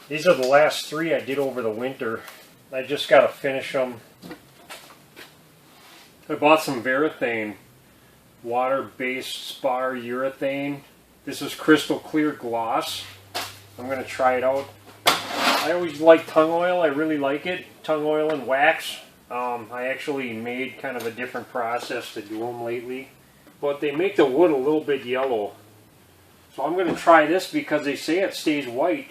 These are the last 3 I did over the winter. I just got to finish them. I bought some Varathane, water-based spar urethane. This is crystal clear gloss. I'm going to try it out. I always like tung oil. I really like it. Tung oil and wax. I actually made kind of a different process to do them lately. But they make the wood a little bit yellow. So I'm going to try this because they say it stays white.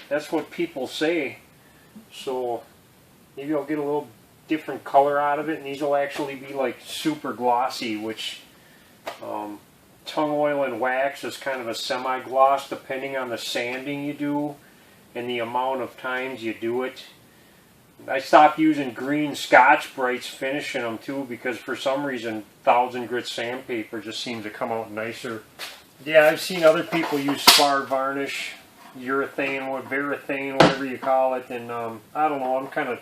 That's what people say. So maybe I'll get a little different color out of it, and these will actually be like super glossy, which tung oil and wax is kind of a semi-gloss depending on the sanding you do and the amount of times you do it. I stopped using green Scotch Brites finishing them too, because for some reason 1000 grit sandpaper just seems to come out nicer. Yeah, I've seen other people use spar varnish, urethane, or Varathane, whatever you call it, and I don't know, I'm kind of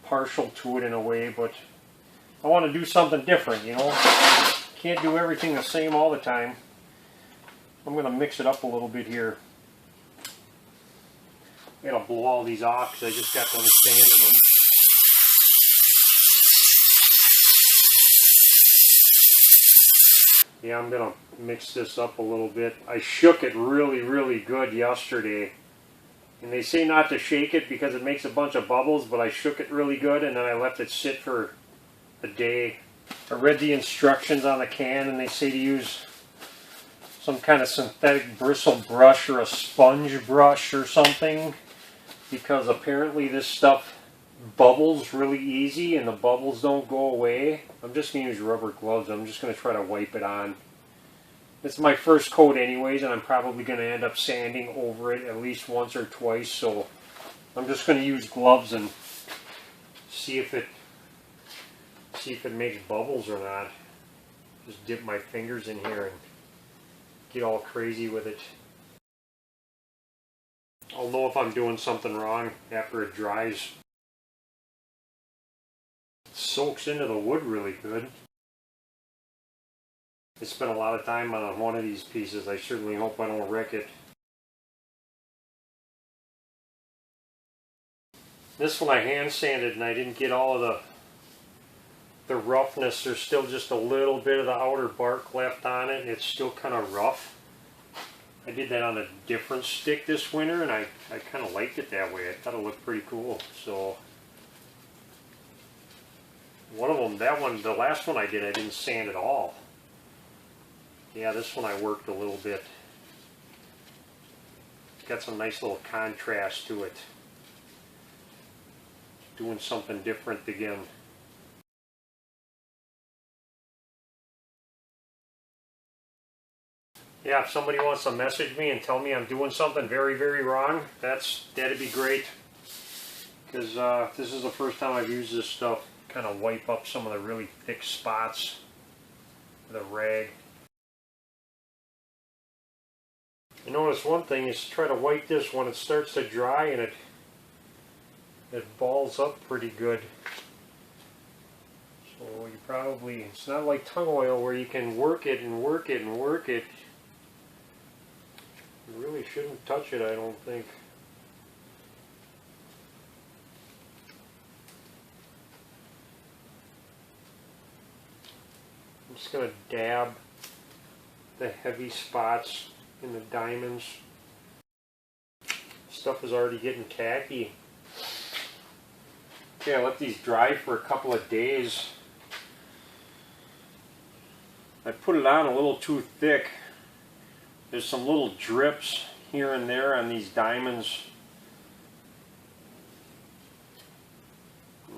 partial to it in a way, but I want to do something different, you know. Can't do everything the same all the time. I'm going to mix it up a little bit here. I gotta blow all these off because I just got done sanding them. Yeah, I'm gonna mix this up a little bit. I shook it really good yesterday. And they say not to shake it because it makes a bunch of bubbles, but I shook it really good and then I left it sit for a day. I read the instructions on the can and they say to use some kind of synthetic bristle brush or a sponge brush or something, because apparently this stuff bubbles really easy and the bubbles don't go away. I'm just going to use rubber gloves. I'm just going to try to wipe it on. It's my first coat anyways, and I'm probably going to end up sanding over it at least once or twice, so I'm just going to use gloves and see if it makes bubbles or not. Just dip my fingers in here and get all crazy with it. I'll know if I'm doing something wrong after it dries. It soaks into the wood really good. I spent a lot of time on one of these pieces. I certainly hope I don't wreck it. This one I hand sanded and I didn't get all of the roughness. There's still just a little bit of the outer bark left on it and it's still kind of rough. I did that on a different stick this winter and I kind of liked it that way. I thought it looked pretty cool. So one of them, that one, the last one I did, I didn't sand at all. Yeah, this one I worked a little bit. Got some nice little contrast to it. Doing something different again. Yeah, if somebody wants to message me and tell me I'm doing something very wrong, that'd be great. Because this is the first time I've used this stuff. Kind of wipe up some of the really thick spots with a rag. I notice one thing is to try to wipe this when it starts to dry and it balls up pretty good. So you probably, it's not like tung oil where you can work it and work it and work it. You really shouldn't touch it, I don't think. I'm just going to dab the heavy spots in the diamonds. Stuff is already getting tacky. Okay, I let these dry for a couple of days. I put it on a little too thick. There's some little drips here and there on these diamonds.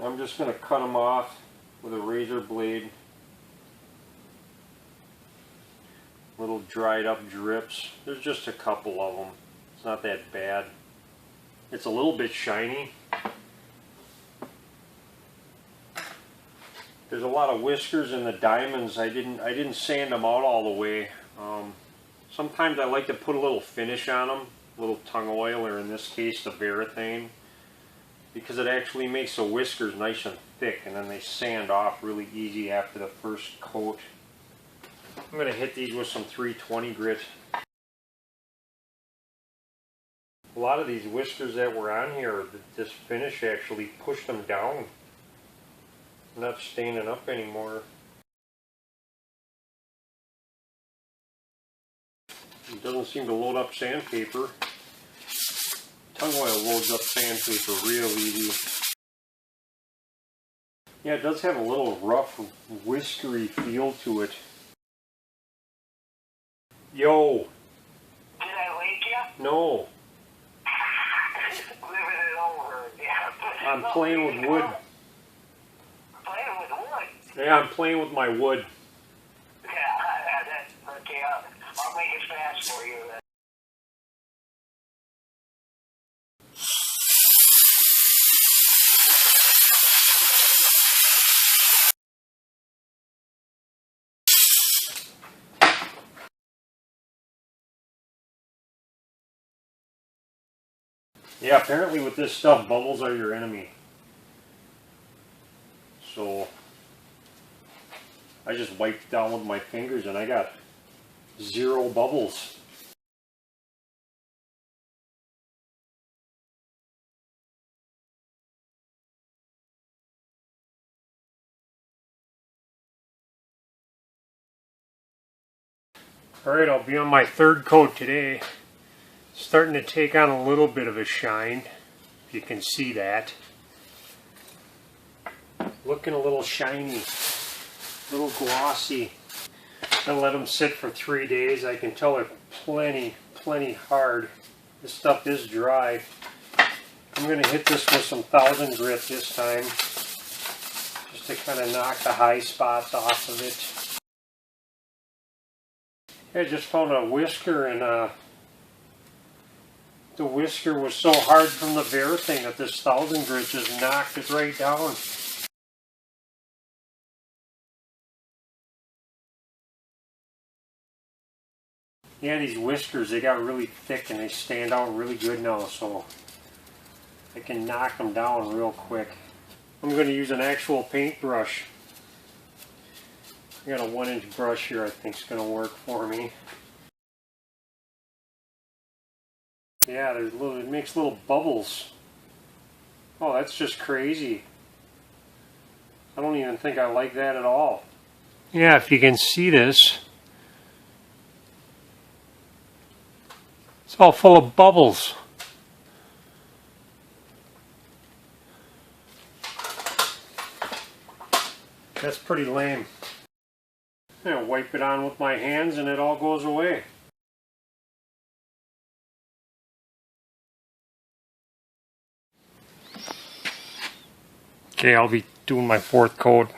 I'm just going to cut them off with a razor blade. Little dried up drips. There's just a couple of them. It's not that bad. It's a little bit shiny. There's a lot of whiskers in the diamonds. I didn't sand them out all the way. Sometimes I like to put a little finish on them, a little tung oil, or in this case the Varathane, because it actually makes the whiskers nice and thick, and then they sand off really easy after the first coat. I'm going to hit these with some 320 grit. A lot of these whiskers that were on here, this finish actually pushed them down. They're not standing up anymore. It doesn't seem to load up sandpaper. Tung oil loads up sandpaper real easy. Yeah, it does have a little rough, whiskery feel to it. Yo! Did I wake you? No. Living it over again. I'm playing with wood. Playing with wood? Yeah, I'm playing with my wood. Yeah, that's okay. I'll make it fast for you then. Yeah, apparently with this stuff, bubbles are your enemy. So, I just wiped down with my fingers and I got 0 bubbles. Alright, I'll be on my 3rd coat today. Starting to take on a little bit of a shine, if you can see that. Looking a little shiny, a little glossy. I'll let them sit for 3 days. I can tell they're plenty hard. This stuff is dry. I'm going to hit this with some 1000 grit this time, just to kind of knock the high spots off of it. I just found a whisker and the whisker was so hard from the Varathane that this 1000 grit just knocked it right down. Yeah, these whiskers, they got really thick and they stand out really good now, so I can knock them down real quick. I'm going to use an actual paintbrush. I got a 1-inch brush here I think is going to work for me. Yeah, there's it makes little bubbles. Oh, that's just crazy. I don't even think I like that at all. Yeah, if you can see this, it's all full of bubbles. That's pretty lame. I'm gonna wipe it on with my hands and it all goes away. Okay, I'll be doing my 4th coat.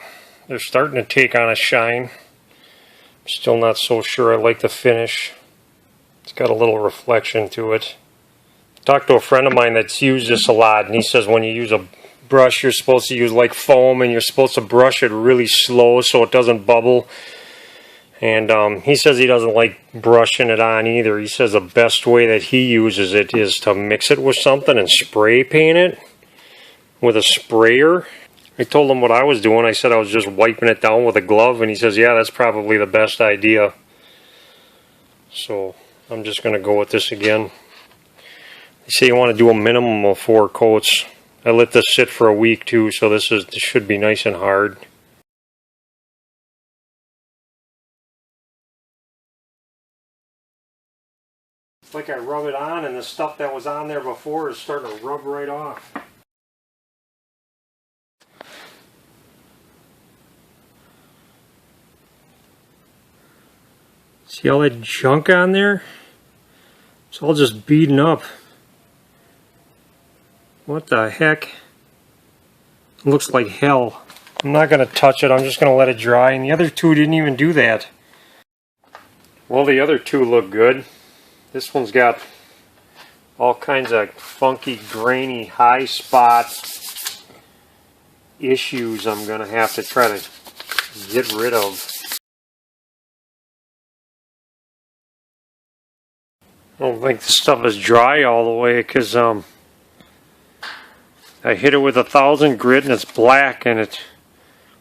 They're starting to take on a shine. I'm still not so sure I like the finish. It's got a little reflection to it. I talked to a friend of mine that's used this a lot, and he says when you use a brush, you're supposed to use like foam, and you're supposed to brush it really slow so it doesn't bubble. And he says he doesn't like brushing it on either. He says the best way that he uses it is to mix it with something and spray paint it with a sprayer. I told him what I was doing. I said I was just wiping it down with a glove, and he says, yeah, that's probably the best idea. So I'm just going to go with this again. They say you want to do a minimum of 4 coats. I let this sit for a week too, so this should be nice and hard. It's like I rub it on and the stuff that was on there before is starting to rub right off. See all that junk on there? It's all just beaten up. What the heck? It looks like hell. I'm not going to touch it. I'm just going to let it dry. And the other 2 didn't even do that. Well, the other 2 look good. This one's got all kinds of funky, grainy, high spot issues I'm going to have to try to get rid of. I don't think this stuff is dry all the way because I hit it with 1000 grit and it's black, and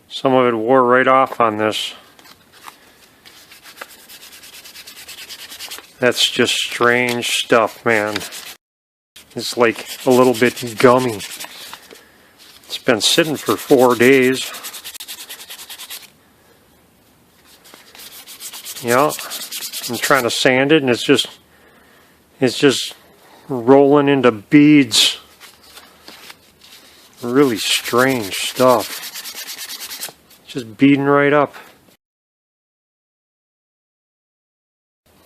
some of it wore right off on this. That's just strange stuff, man. It's like a little bit gummy. It's been sitting for 4 days. Yeah, I'm trying to sand it and it's just rolling into beads. Really strange stuff. Just beading right up.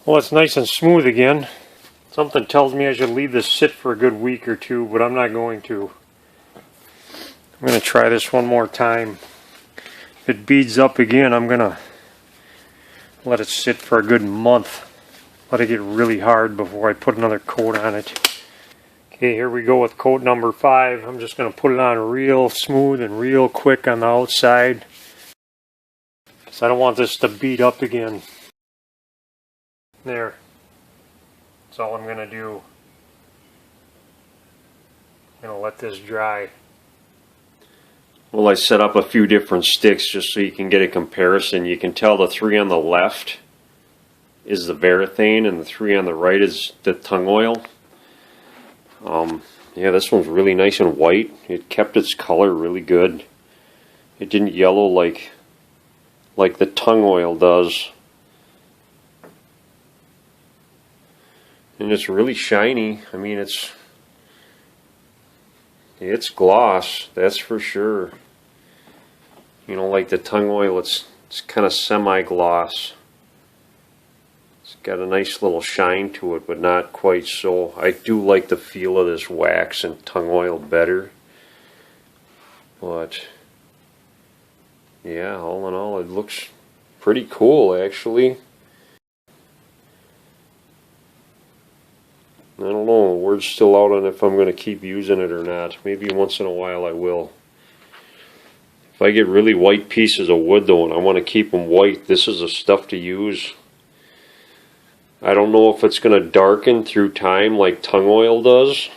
Well, it's nice and smooth again. Something tells me I should leave this sit for a good week or two, but I'm not going to. I'm going to try this one more time. If it beads up again, I'm going to let it sit for a good month. Let it get really hard before I put another coat on it. Okay, here we go with coat number 5. I'm just going to put it on real smooth and real quick on the outside, because I don't want this to bead up again. There. That's all I'm going to do. I'm going to let this dry. Well, I set up a few different sticks just so you can get a comparison. You can tell the 3 on the left is the Varathane and the 3 on the right is the tung oil. Yeah, this one's really nice and white. It kept its color really good. It didn't yellow like the tung oil does. And it's really shiny. I mean, it's gloss, that's for sure. You know, like the tung oil, it's kind of semi-gloss. It's got a nice little shine to it, but not quite so. I do like the feel of this wax and tung oil better. But yeah, all in all, it looks pretty cool, actually. I don't know, word's still out on if I'm going to keep using it or not. Maybe once in a while I will. If I get really white pieces of wood though and I want to keep them white, this is the stuff to use. I don't know if it's going to darken through time like tung oil does.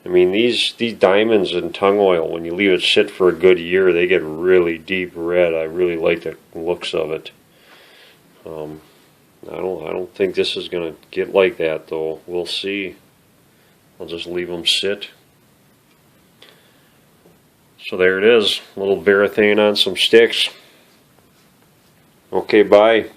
I mean, these diamonds in tung oil, when you leave it sit for a good year, they get really deep red. I really like the looks of it. I don't think this is going to get like that though. We'll see. I'll just leave them sit. So there it is. A little Varathane on some sticks. Okay, bye.